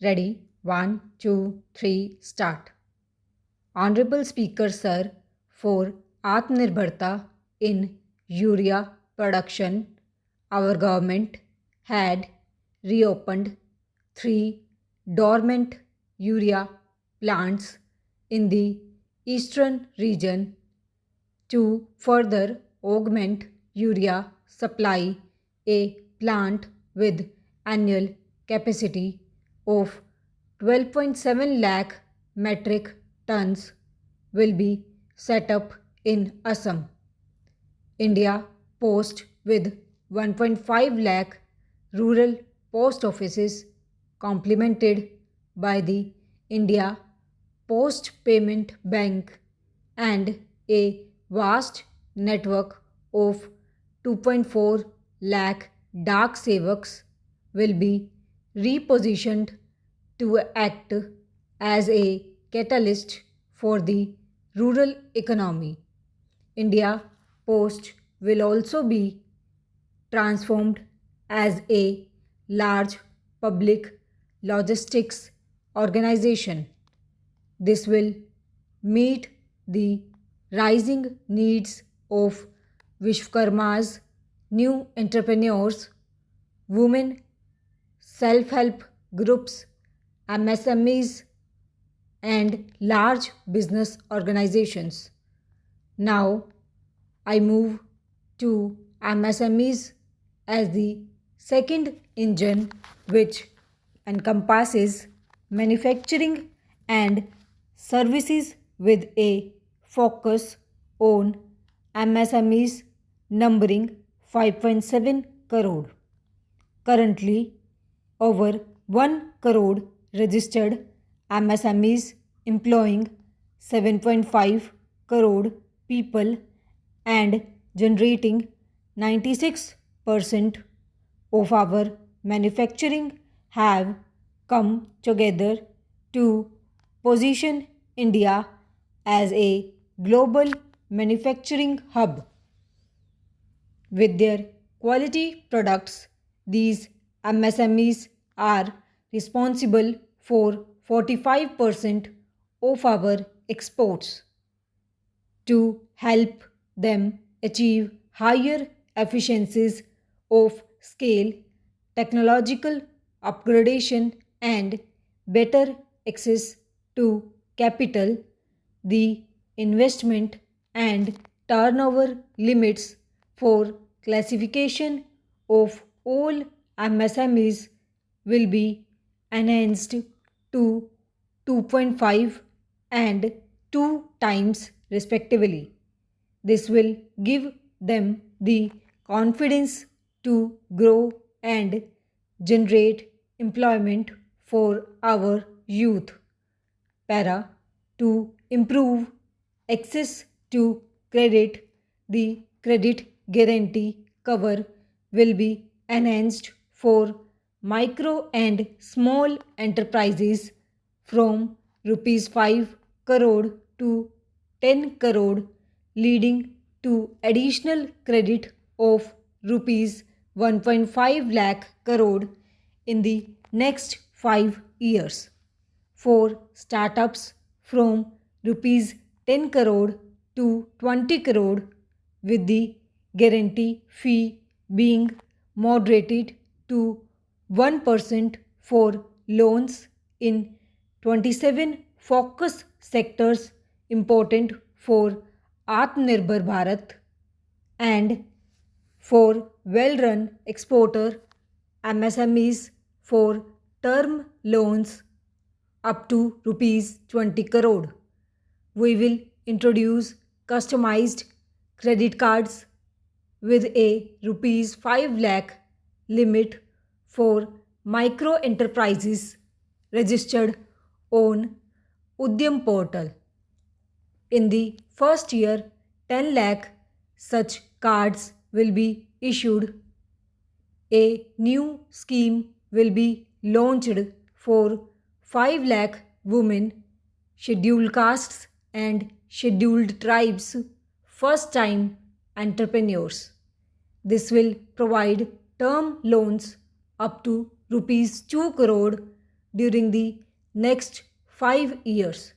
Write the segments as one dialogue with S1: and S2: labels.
S1: Ready? One, two, three, start. Honorable Speaker Sir, for Atmanirbharta in urea production, our government had reopened three dormant urea plants in the eastern region to further augment urea supply. A plant with annual capacity of 12.7 lakh metric tons will be set up in Assam. India Post with 1.5 lakh rural post offices complemented by the India Post Payment Bank and a vast network of 2.4 lakh Dak Sevaks will be repositioned to act as a catalyst for the rural economy. India Post will also be transformed as a large public logistics organization. This will meet the rising needs of Vishwakarma's new entrepreneurs, women, self help groups, MSMEs, and large business organizations. Now, I move to MSMEs as the second engine, which encompasses manufacturing and services with a focus on MSMEs numbering 5.7 crore. Currently, over 1 crore registered MSMEs employing 7.5 crore people and generating 96% of our manufacturing have come together to position India as a global manufacturing hub. With their quality products, these MSMEs are responsible for 45% of our exports. To help them achieve higher efficiencies of scale, technological upgradation, and better access to capital, the investment and turnover limits for classification of all MSMEs will be enhanced to 2.5 and 2 times respectively. This will give them the confidence to grow and generate employment for our youth. Para, to improve access to credit, the credit guarantee cover will be enhanced for micro and small enterprises from rupees 5 crore to 10 crore, leading to additional credit of rupees 1.5 lakh crore in the next 5 years. For startups from rupees 10 crore to 20 crore, with the guarantee fee being moderated to 1% for loans in 27 focus sectors important for Atmanirbhar Bharat and for well-run exporter MSMEs for term loans up to rupees 20 crore. We will introduce customized credit cards with a rupees 5 lakh limit for micro enterprises registered on Udyam portal. In the first year, 10 lakh such cards will be issued. A new scheme will be launched for 5 lakh women, scheduled castes, and scheduled tribes first time entrepreneurs. This will provide term loans up to rupees 2 crore during the next 5 years.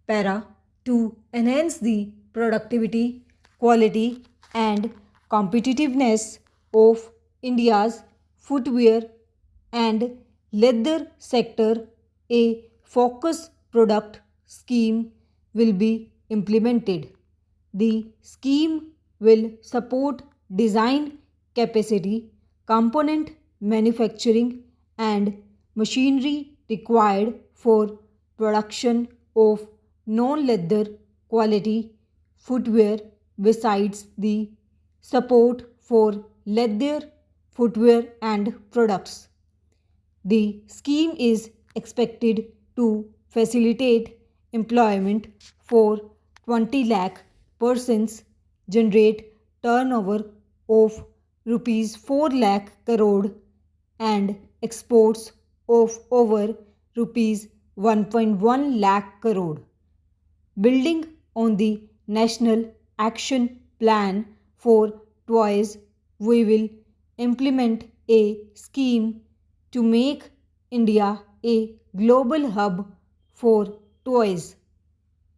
S1: Para to enhance the productivity, quality, and competitiveness of India's footwear and leather sector, a focus product scheme will be implemented. The scheme will support design capacity, component manufacturing, and machinery required for production of non leather quality footwear, besides the support for leather footwear and products. The scheme is expected to facilitate employment for 20 lakh persons, generate turnover of rupees 4 lakh crore, and exports of over rupees 1.1 lakh crore. Building on the National Action Plan for Toys, we will implement a scheme to make India a global hub for toys.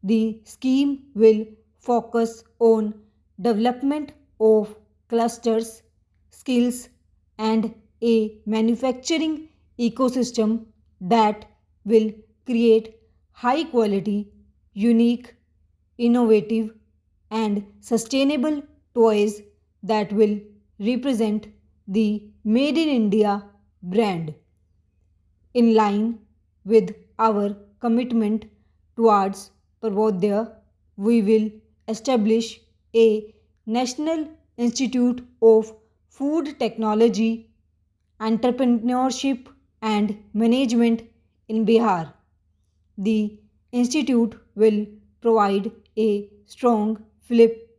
S1: The scheme will focus on development of clusters, skills, and a manufacturing ecosystem that will create high quality, unique, innovative, and sustainable toys that will represent the Made in India brand. In line with our commitment towards Parvodaya, we will establish a National Institute of Food Technology, Entrepreneurship and Management in Bihar. The institute will provide a strong flip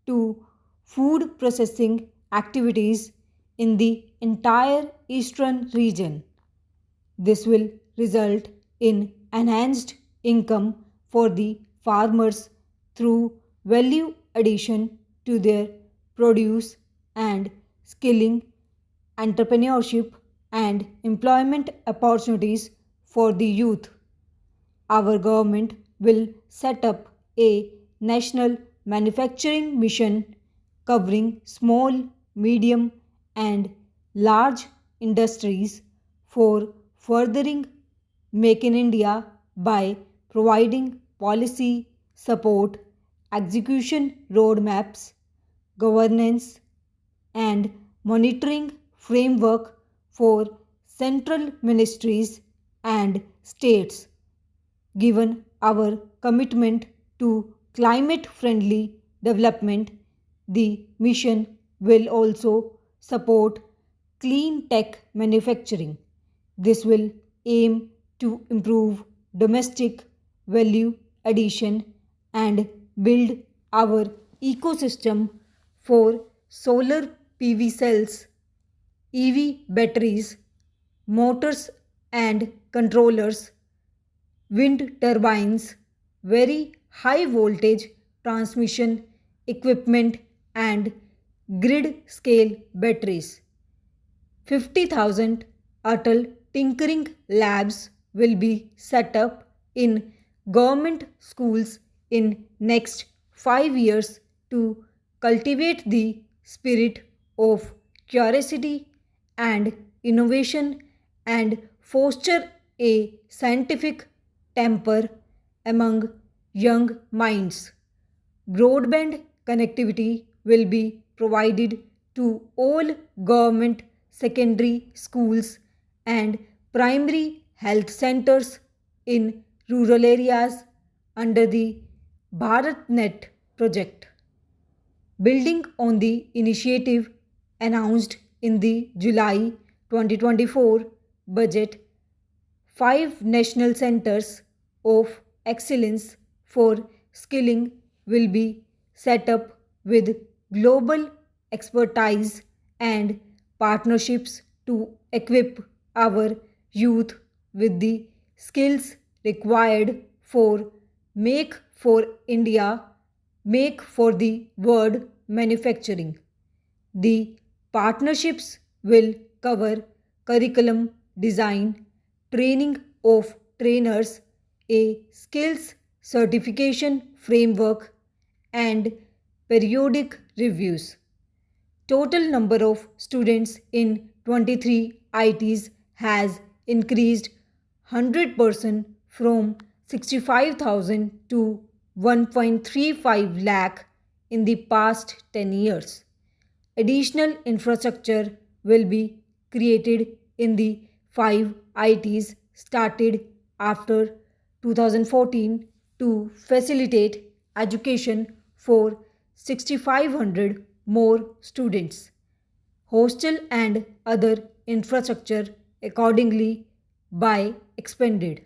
S1: to food processing activities in the entire eastern region. This will result in enhanced income for the farmers through value addition to their produce and skilling, entrepreneurship, and employment opportunities for the youth. Our government will set up a national manufacturing mission covering small, medium, and large industries for furthering Make in India by providing policy support, execution roadmaps, governance, and monitoring framework for central ministries and states. Given our commitment to climate friendly development, the mission will also support clean tech manufacturing. This will aim to improve domestic value addition and build our ecosystem for solar PV cells, EV batteries, motors and controllers, wind turbines, very high voltage transmission equipment, and grid scale batteries. 50,000 Atal Tinkering Labs will be set up in government schools in next 5 years to cultivate the spirit of curiosity and innovation and foster a scientific temper among young minds. Broadband connectivity will be provided to all government secondary schools and primary health centers in rural areas under the BharatNet project. Building on the initiative announced in the July 2024 budget, 5 national centers of excellence for skilling will be set up with global expertise and partnerships to equip our youth with the skills required for Make for India, Make for the World manufacturing. The partnerships will cover curriculum design, training of trainers, a skills certification framework, and periodic reviews. Total number of students in 23 ITs has increased 100% from 65,000 to 1.35 lakh in the past 10 years. Additional infrastructure will be created in the 5 ITs started after 2014 to facilitate education for 6,500 more students. Hostel and other infrastructure accordingly by expanded.